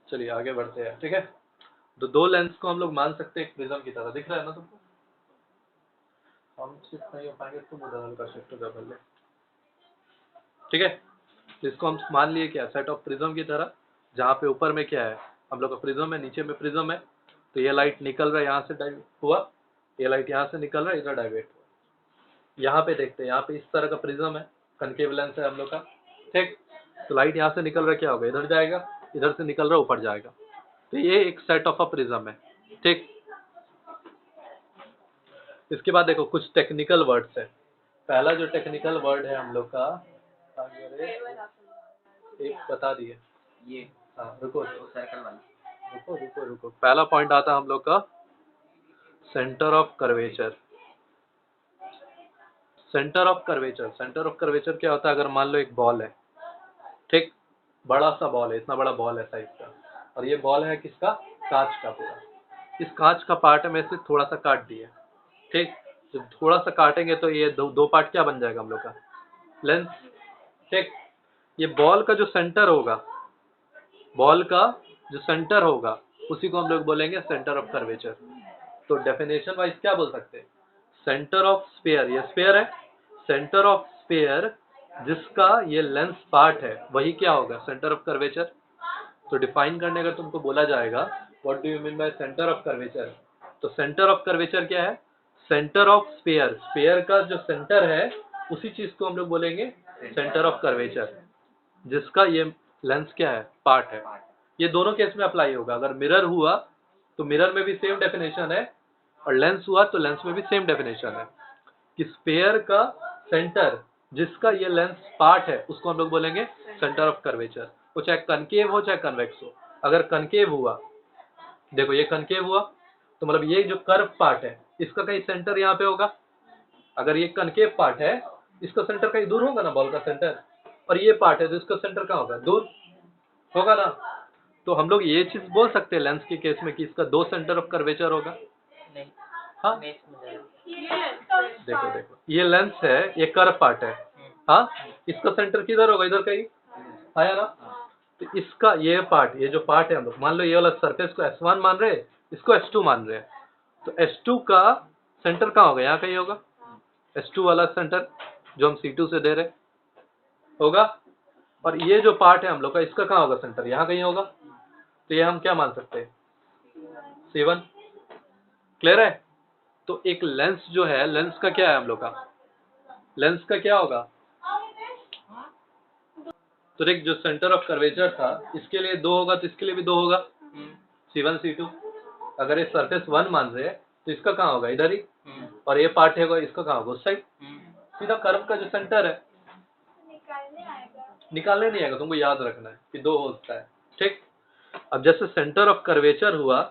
चलिए आगे बढ़ते हैं, ठीक है। तो दो लेंस को हम लोग मान सकते हैं एक प्रिज्म की तरह, दिख रहा है ना तुमको? हम शिफ्ट नहीं हो पाएंगे, तुम उधर हल्का शिफ्ट हो जा पहले, ठीक है। तो इसको हम मान लिए क्या, सेट ऑफ प्रिज्म की तरह, जहाँ पे ऊपर में क्या है हम लोग का प्रिज्म है, नीचे में प्रिज्म है। तो ये लाइट निकल रहा है यहाँ से डाइवर्ट हुआ, ये लाइट यहाँ से निकल रहा है, इधर डाइवर्ट हुआ। यहाँ पे देखते हैं, यहाँ पे इस तरह का प्रिज्म है, कनकेव लेंस है हम लोग का, ठीक। तो लाइट यहाँ से निकल रहा है, क्या होगा, इधर जाएगा, इधर से निकल रहा है ऊपर जाएगा। तो ये एक सेट ऑफ अ प्रिज्म है, ठीक। इसके बाद देखो कुछ टेक्निकल वर्ड्स है। पहला जो टेक्निकल वर्ड है हम लोग का, एक बता दिए ये, हाँ रुको सर्कल वाला, रुको रुको रुको, पहला पॉइंट आता है हम लोग का centre of curvature. Centre of curvature, centre of curvature क्या होता है, अगर मान लो एक बॉल है, ठीक, बड़ा सा बॉल है, इतना बड़ा बॉल है साइज का, और ये बॉल है किसका, कांच का पूरा। इस कांच का पार्ट में से थोड़ा सा काट दिया, ठीक। जब थोड़ा सा काटेंगे तो ये दो पार्ट क्या बन जाएगा हम लोग का, लेंस, ठीक। ये बॉल का जो सेंटर होगा, बॉल का जो सेंटर होगा, उसी को हम लोग बोलेंगे सेंटर ऑफ कर्वेचर। तो डेफिनेशन वाइज क्या बोल सकते हैं, सेंटर ऑफ स्फीयर, ये स्फीयर है, सेंटर ऑफ स्फीयर जिसका ये लेंस पार्ट है, वही क्या होगा, सेंटर ऑफ कर्वेचर। तो डिफाइन करने का तुमको बोला जाएगा, what do you mean by centre of curvature. तो सेंटर ऑफ कर्वेचर क्या है, सेंटर ऑफ स्फीयर, स्फीयर का जो सेंटर है उसी चीज को हम लोग बोलेंगे सेंटर ऑफ कर्वेचर, जिसका ये लेंस क्या है, पार्ट है। ये दोनों केस में अप्लाई होगा, अगर मिरर हुआ तो मिरर में भी सेम डेफिनेशन है, और लेंस हुआ तो लेंस में भी सेम डेफिनेशन है, कि स्फीयर का सेंटर जिसका ये लेंस पार्ट है उसको हम लोग बोलेंगे सेंटर ऑफ कर्वेचर। वो चाहे कनकेव हो चाहे कन्वेक्स हो। अगर कनकेव हुआ, देखो ये कनकेव हुआ तो मतलब ये जो कर्व पार्ट है इसका कहीं सेंटर यहाँ पे होगा। अगर ये कनकेव पार्ट है, इसका सेंटर कहीं दूर होगा ना, बॉल का सेंटर, और ये पार्ट है तो इसका सेंटर कहाँ होगा, दूर होगा ना। तो हम लोग ये चीज बोल सकते हैं लेंस के केस में कि इसका दो सेंटर ऑफ कर्वेचर होगा। हाँ देखो देखो, ये लेंस है, ये कर्व पार्ट है, हाँ, इसका सेंटर किधर होगा, इधर कहीं आया ना। तो इसका ये पार्ट, ये जो पार्ट है हम लोग मान लो ये वाला सरफेस को S1 मान रहे, इसको S2 मान रहे हैं, तो S2 का सेंटर कहाँ होगा, यहाँ कहीं होगा। S2 वाला सेंटर जो हम C2 से दे रहे होगा, और ये जो पार्ट है हम लोग का इसका कहाँ होगा सेंटर, यहाँ कहीं होगा। तो ये हम क्या मान सकते हैं, C1। क्लियर है। तो एक लेंस जो है, लेंस का क्या है हम लोग का, लेंस का क्या होगा, तो एक जो सेंटर ऑफ कर्वेचर था इसके लिए दो होगा तो इसके लिए भी दो होगा, C1 C2। अगर ये सरफेस 1 मान रहे हैं तो इसका कहाँ होगा, इधर ही, और ये पार्ट है इसका कहाँ होगा, उस साइड। सीधा कर्व का जो सेंटर है, निकालने नहीं आएगा, तुमको याद रखना है कि दो होता है, ठीक। अब जैसे सेंटर ऑफ कर्वेचर हुआ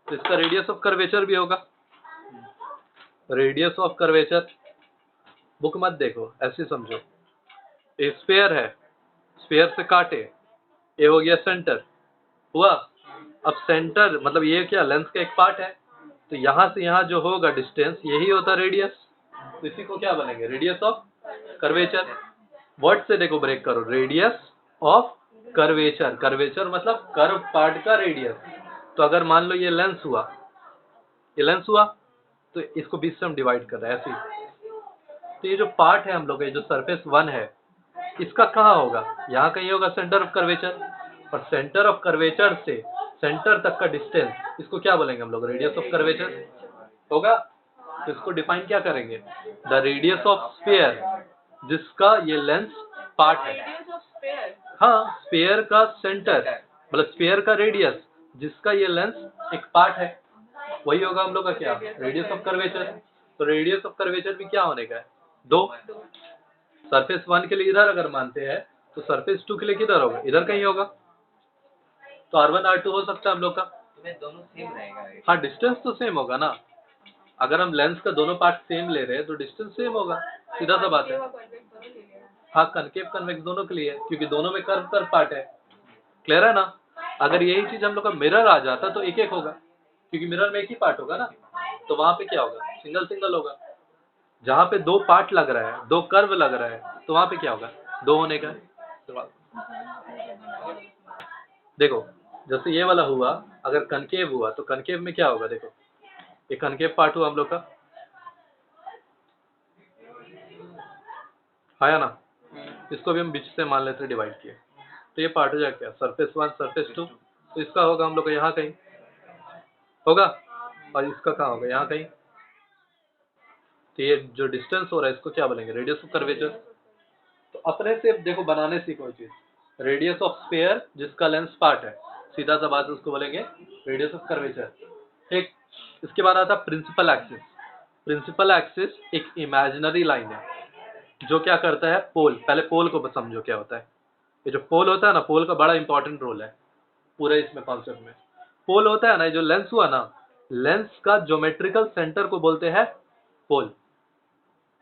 तो इसका रेडियस ऑफ कर्वेचर भी होगा। रेडियस ऑफ कर्वेचर बुक मत देखो, ऐसे समझो, एक स्फीयर है, स्फीयर से काटे, ये हो गया सेंटर हुआ। अब सेंटर मतलब ये क्या, लेंस का एक पार्ट है, तो यहां से यहां जो होगा डिस्टेंस यही होता रेडियस, तो इसी को क्या बनेंगे, रेडियस ऑफ कर्वेचर। वर्ड से देखो ब्रेक करो, रेडियस ऑफ कर्वेचर, कर्वेचर मतलब कर्व पार्ट का रेडियस। तो अगर मान लो ये लेंस हुआ, ये लेंस हुआ, तो इसको बीच से हम डिवाइड कर रहे हैं ऐसे ही। तो ये जो पार्ट है हम लोग, ये जो सरफेस 1 है, इसका कहाँ होगा, यहाँ कहीं होगा सेंटर ऑफ कर्वेचर, और सेंटर ऑफ कर्वेचर से सेंटर तक का डिस्टेंस, इसको क्या बोलेंगे हम लोग, रेडियस ऑफ कर्वेचर होगा। तो इसको डिफाइन क्या करेंगे, द रेडियस ऑफ स्फीयर जिसका ये लेंस पार्ट है। हाँ, स्फीयर का सेंटर मतलब स्फीयर का रेडियस जिसका ये लेंस एक पार्ट है, वही होगा हम लोग का क्या, रेडियस ऑफ कर्वेचर। तो रेडियस ऑफ कर्वेचर भी क्या होने का है, दो। सरफेस 1 के लिए इधर अगर मानते हैं तो सरफेस 2 के लिए किधर होगा, इधर कहीं होगा। तो R1 R2 हो सकता है हम लोग का, दोनों सेम रहेगा। हाँ, डिस्टेंस तो सेम होगा ना, अगर हम लेंस का दोनों पार्ट सेम ले रहे हैं तो डिस्टेंस सेम होगा, सीधा सा बात है। हाँ, कनकेव कन्वेक्स दोनों के लिए, क्योंकि दोनों में कर्व कर्व पार्ट है। क्लियर है ना। अगर यही चीज हम लोग का मिरर आ जाता तो एक एक होगा, क्योंकि मिरर में एक ही पार्ट होगा ना, तो वहां पे क्या होगा, सिंगल सिंगल होगा। जहाँ पे दो पार्ट लग रहा है, दो कर्व लग रहा है, तो वहां पे क्या होगा, दो होने का। देखो जैसे ये वाला हुआ, अगर कनकेव हुआ तो कनकेव में क्या होगा, देखो ये कनकेव पार्ट हुआ हम लोग का, आया ना, इसको भी हम बीच से मान लेते हैं डिवाइड किए, तो ये पार्ट हो जाएगा क्या, सरफेस 1 सरफेस 2, तो इसका होगा हम लोग का यहाँ कहीं होगा, और इसका कहाँ होगा, यहाँ कहीं। तो ये जो डिस्टेंस हो रहा है इसको क्या बोलेंगे, रेडियस ऑफ कर्वेचर। तो अपने से देखो बनाने से कोई चीज, रेडियस ऑफ स्फीयर जिसका लेंस पार्ट है, सीधा सा बात उसको बोलेंगे रेडियस ऑफ कर्वेचर। ठीक, इसके बाद आता प्रिंसिपल एक्सिस। प्रिंसिपल एक्सिस एक इमेजिनरी लाइन है जो क्या करता है, पोल, पहले पोल को समझो क्या होता है। ये जो पोल होता है ना, पोल का बड़ा इंपॉर्टेंट रोल है पूरे इसमें कॉन्सेप्ट में। पोल होता है ना, ये जो लेंस हुआ ना, लेंस का ज्योमेट्रिकल सेंटर को बोलते हैं पोल,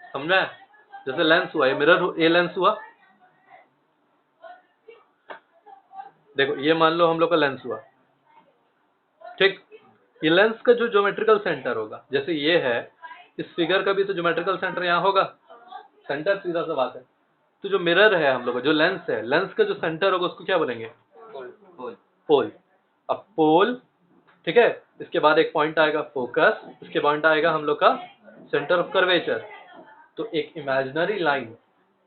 समझा है। जैसे लेंस हुआ, ये मिरर, ये लेंस हुआ, देखो ये मान लो हम लोग का लेंस हुआ, ठीक। ये लेंस का जो ज्योमेट्रिकल सेंटर होगा, जैसे ये है, इस फिगर का भी तो ज्योमेट्रिकल सेंटर यहाँ होगा, सेंटर सीधा सा बात है। तो जो मिरर है हम लोग का, जो लेंस है, लेंस का जो सेंटर होगा उसको क्या बोलेंगे, पोल। अब पोल, ठीक है, इसके बाद एक पॉइंट आएगा फोकस, इसके बाद आएगा हम लोग का सेंटर ऑफ कर्वेचर। तो एक इमेजिनरी लाइन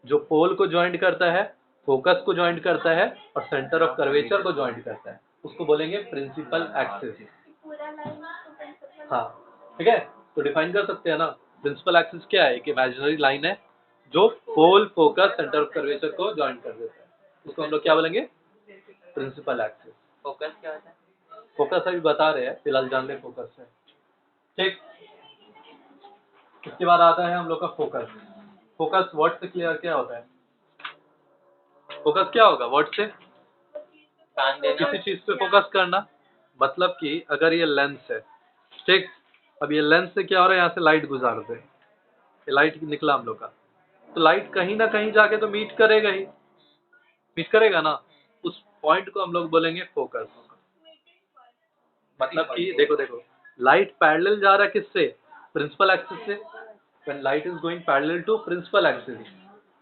जो पोल को ज्वाइंट करता है, फोकस को ज्वाइंट करता है और सेंटर ऑफ कर्वेचर को ज्वाइंट करता है, उसको बोलेंगे प्रिंसिपल एक्सिस। हाँ, ठीक है, तो डिफाइन कर सकते हैं ना, प्रिंसिपल एक्सिस क्या है, एक इमेजिनरी लाइन है जो पोल, फोकस, सेंटर ऑफ कर्वेचर को ज्वाइंट कर देता है, उसको हम लोग क्या बोलेंगे, प्रिंसिपल एक्सिस। फोकस क्या होता है? फोकस अभी बता रहे हैं, फिलहाल जान ले फोकस है, ठीक। इसके बाद आता है हम लोग का फोकस। फोकस वर्ड से क्लियर क्या होता है, फोकस क्या होगा, वर्ड से किसी चीज पे फोकस करना, मतलब कि अगर ये लेंस है, ठीक, अब ये लेंस से क्या हो रहा है, यहाँ से लाइट गुजार दे, ये लाइट निकला हम लोग का, तो लाइट कहीं ना कहीं जाके तो मीट करेगा ही, मीट करेगा ना, उस पॉइंट को हम लोग बोलेंगे फोकस। मतलब कि देखो देखो, लाइट पैरेलल जा रहा है किससे, प्रिंसिपल एक्सिस से, when light is going parallel to principal axis,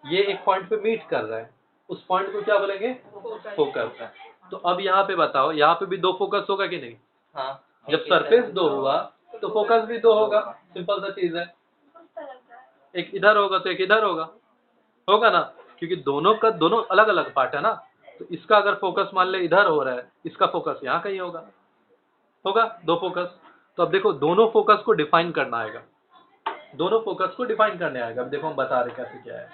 ये एक पॉइंट पे मीट कर रहा है, उस पॉइंट को क्या बोलेंगे, फोकस। तो अब यहाँ पे बताओ, यहाँ पे भी दो फोकस होगा कि नहीं, हाँ, जब सरफेस दो हुआ तो फोकस भी दो होगा, सिंपल सा चीज है, एक इधर होगा तो एक इधर होगा, होगा ना, क्योंकि दोनों का दोनों अलग अलग पार्ट है ना। तो इसका अगर फोकस मान ले इधर हो रहा है, इसका फोकस यहाँ कहीं होगा, होगा दो फोकस। तो अब देखो दोनों फोकस को डिफाइन करना आएगा, दोनों फोकस को डिफाइन करने आएगा। अब देखो हम बता रहे कैसे क्या है।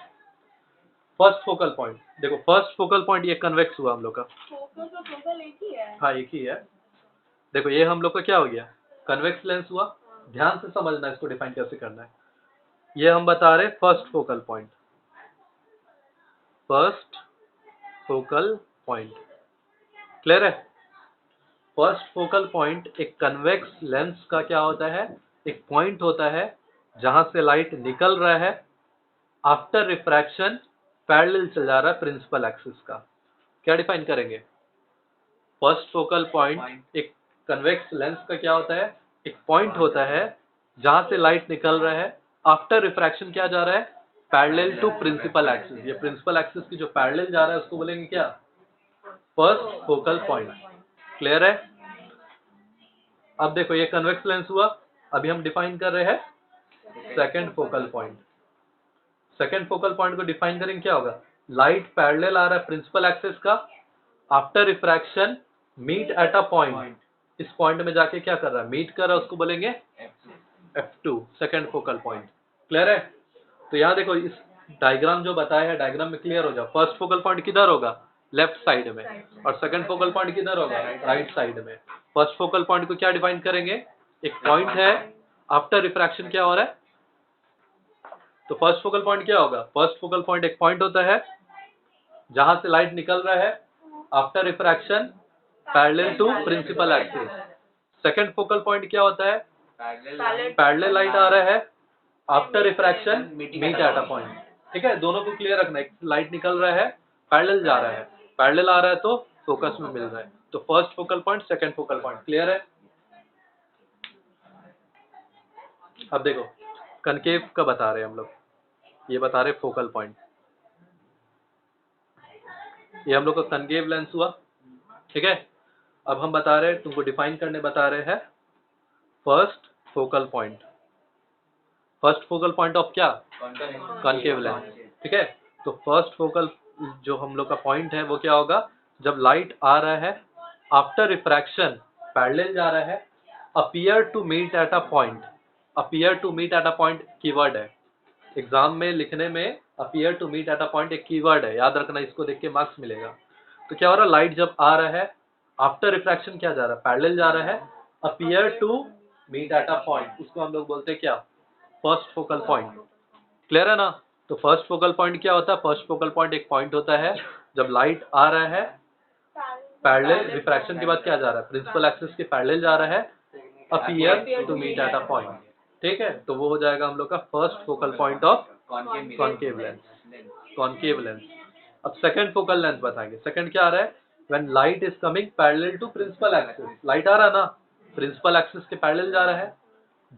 फर्स्ट फोकल पॉइंट, देखो फर्स्ट फोकल पॉइंट ये कन्वेक्स हुआ हम लोग का, फोकस और फोकल एक ही है। हाँ एक ही है। देखो ये हम लोग का क्या हो गया, कन्वेक्स लेंस हुआ, ध्यान से समझना इसको डिफाइन कैसे करना है। ये हम बता रहे first focal point, first focal point, clear है। फर्स्ट फोकल पॉइंट एक कन्वेक्स लेंस का क्या होता है, एक पॉइंट होता है जहां से लाइट निकल रहा है, आफ्टर रिफ्रैक्शन पैरेलल चल जा रहा है प्रिंसिपल एक्सिस का। क्या डिफाइन करेंगे, फर्स्ट फोकल पॉइंट एक कन्वेक्स लेंस का क्या होता है, एक पॉइंट होता है जहां से लाइट निकल रहा है, आफ्टर रिफ्रैक्शन क्या जा रहा है, पैरेलल टू प्रिंसिपल एक्सिस। ये प्रिंसिपल एक्सिस की जो पैरेलल जा रहा है उसको बोलेंगे क्या, फर्स्ट फोकल पॉइंट, क्लियर है। अब देखो ये कन्वेक्स लेंस हुआ, अभी हम डिफाइन कर रहे हैं second focal point. Second focal point को डिफाइन करेंगे क्या होगा, लाइट पैरेलल आ रहा है प्रिंसिपल एक्सिस का, after refraction meet at a point, इस पॉइंट में जाके क्या कर रहा है, मीट कर रहा है, उसको बोलेंगे F2, second focal point, clear है। तो यहाँ देखो इस डायग्राम जो बताया है, डायग्राम में क्लियर हो जाओ, फर्स्ट फोकल पॉइंट किधर होगा, लेफ्ट साइड में, और सेकंड फोकल पॉइंट किधर होगा, राइट साइड में। फर्स्ट फोकल पॉइंट को क्या डिफाइन करेंगे, एक पॉइंट है, आफ्टर रिफ्रैक्शन क्या हो रहा है, तो फर्स्ट फोकल पॉइंट क्या होगा, फर्स्ट फोकल पॉइंट एक पॉइंट होता है जहां से लाइट निकल रहा है, after refraction parallel to principal axis. Second focal point क्या होता है, पैरेलल लाइट आ रहा है, after refraction meet at a point, ठीक है। दोनों को क्लियर रखना है, लाइट निकल रहा है, पैरेलल जा रहा है, पैरेलल आ रहा है तो फोकस में मिल रहा है, तो first focal point, second focal point, clear है। अब देखो कनकेव का बता रहे हैं हम लोग, ये बता रहे फोकल पॉइंट, ये हम लोग का कनकेव लेंस हुआ, ठीक है। अब हम बता रहे हैं, तुमको डिफाइन करने बता रहे हैं first focal point. First focal point of क्या? Concave lens. ठीक है, तो फर्स्ट फोकल जो हम लोग का पॉइंट है वो क्या होगा? जब लाइट आ रहा है आफ्टर रिफ्रैक्शन पैरेलल जा रहा है, appear to meet at a point. Appear to meet at a point keyword है, एग्जाम में लिखने में appear to meet at a point एक कीवर्ड है, याद रखना, इसको देख के मार्क्स मिलेगा। तो क्या हो रहा है? लाइट जब आ रहा है आफ्टर रिफ्रैक्शन क्या जा रहा है? पैरेलल जा रहा है, appear to meet at a point, उसको हम लोग बोलते हैं क्या? First focal point. क्लियर है ना? तो फर्स्ट फोकल पॉइंट क्या होता है? फर्स्ट फोकल पॉइंट एक पॉइंट होता है जब लाइट आ रहा है पैरेलल, रिफ्रैक्शन के बाद क्या जा रहा है? प्रिंसिपल एक्सिस के पैरेलल जा रहा है, appear to meet at a point. ठीक है, तो वो हो जाएगा हम लोग का first focal point of concave lens. Concave lens. अब सेकंड फोकल लेंथ बताएंगे। सेकंड क्या आ रहा है? When light is coming parallel to principal axis. Light आ रहा है ना, प्रिंसिपल एक्सिस के पैरेलल जा रहा है,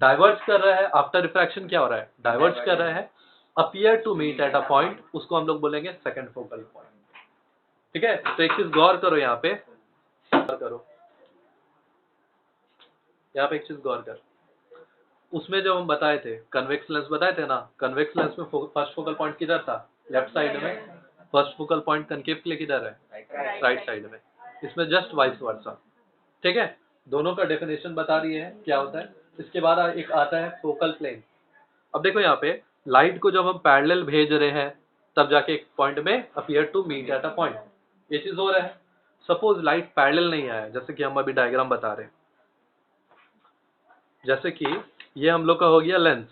डाइवर्ज कर रहा है, आफ्टर रिफ्रैक्शन क्या हो रहा है? डाइवर्ज कर रहा है, appear to meet at a point, उसको हम लोग बोलेंगे सेकंड फोकल पॉइंट। ठीक है, तो एक चीज गौर करो, यहाँ पे गौर करो, यहाँ पे एक चीज गौर कर। उसमें जब हम बताए थे कन्वेक्स लेंस बताए थे ना, कन्वेक्स लेंस में फर्स्ट फोकल पॉइंट किधर था? लेफ्ट साइड में। फर्स्ट फोकल पॉइंट कनकेव के लिए किधर है? राइट साइड में। इसमें जस्ट वाइस वर्सा। ठीक है, दोनों का डेफिनेशन बता रही है क्या होता है। इसके बाद एक आता है फोकल प्लेन। अब देखो यहाँ पे लाइट को जब हम पैरेलल भेज रहे हैं तब जाके एक पॉइंट में appear to meet at a point, ये चीज हो रहा है। सपोज लाइट पैरेलल नहीं आया, जैसे कि हम अभी डायग्राम बता रहे हैं, जैसे कि ये हम लोग का हो गया लेंस।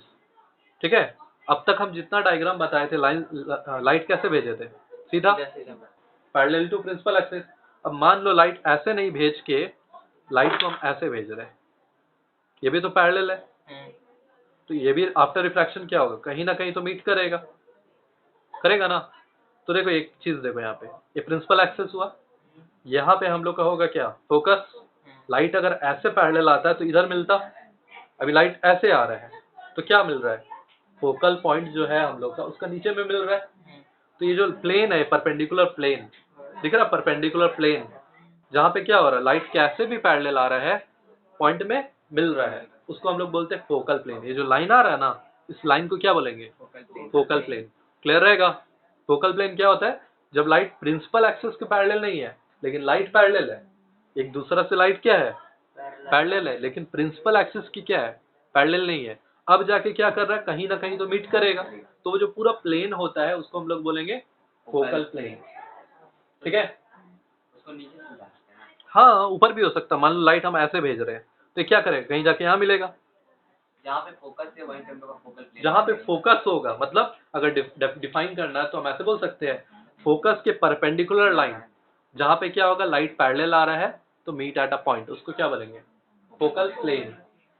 ठीक है, अब तक हम जितना डायग्राम बताए थे लाइट कैसे भेजे थे? सीधा पैरेलल टू प्रिंसिपल एक्सिस। अब मान लो लाइट ऐसे नहीं भेज के लाइट को हम ऐसे भेज रहे हैं, ये भी तो पैरेलल है, तो ये भी आफ्टर रिफ्रैक्शन क्या होगा? कहीं ना कहीं तो मीट करेगा, करेगा ना। तो देखो एक चीज देखो, यहाँ पे ये प्रिंसिपल एक्सिस हुआ, यहाँ पे हम लोग का होगा क्या? फोकस। लाइट अगर ऐसे पैरेलल आता है तो इधर मिलता, अभी लाइट ऐसे आ रहा है तो क्या मिल रहा है? फोकल पॉइंट जो है हम लोग का उसका नीचे में मिल रहा है। तो ये जो प्लेन है, परपेंडिकुलर प्लेन दिख रहा है, परपेंडिकुलर प्लेन, जहाँ पे क्या हो रहा है? लाइट कैसे भी पैरेलल आ रहा है, पॉइंट में मिल रहा है, उसको हम लोग बोलते हैं फोकल प्लेन। ये जो लाइन आ रहा है ना, इस लाइन को क्या बोलेंगे? Focal plane. क्लियर रहेगा? फोकल प्लेन क्या होता है? जब लाइट प्रिंसिपल एक्सिस के पैरेलल नहीं है, लेकिन लाइट पैरेलल है, एक दूसरा से लाइट क्या है? पैरेलल है, लेकिन प्रिंसिपल एक्सिस की क्या है? पैरेलल नहीं है। अब जाके क्या कर रहा है? कहीं ना कहीं तो मीट करेगा, तो वो जो पूरा प्लेन होता है उसको हम लोग बोलेंगे फोकल प्लेन। ठीक है, हाँ ऊपर भी हो सकता है। मान लो लाइट हम ऐसे भेज रहे हैं तो ये क्या करेगा? कहीं जाके यहाँ मिलेगा, जहाँ पे फोकस है वहीं पे हम लोग का फोकल प्लेन। जहाँ पे फोकस होगा, मतलब अगर डिफाइन करना है तो हम ऐसे बोल सकते हैं, फोकस के परपेंडिकुलर लाइन जहाँ पे क्या होगा? लाइट पैरेलल आ रहा है तो मीट एट अ पॉइंट, उसको क्या बोलेंगे? Focal plane.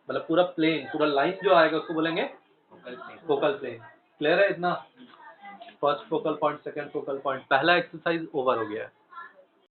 मतलब पूरा प्लेन, पूरा लाइन जो आएगा उसको बोलेंगे focal plane. Focal plane. Clear है इतना? First focal point, second focal point, पहला एक्सरसाइज ओवर हो गया है।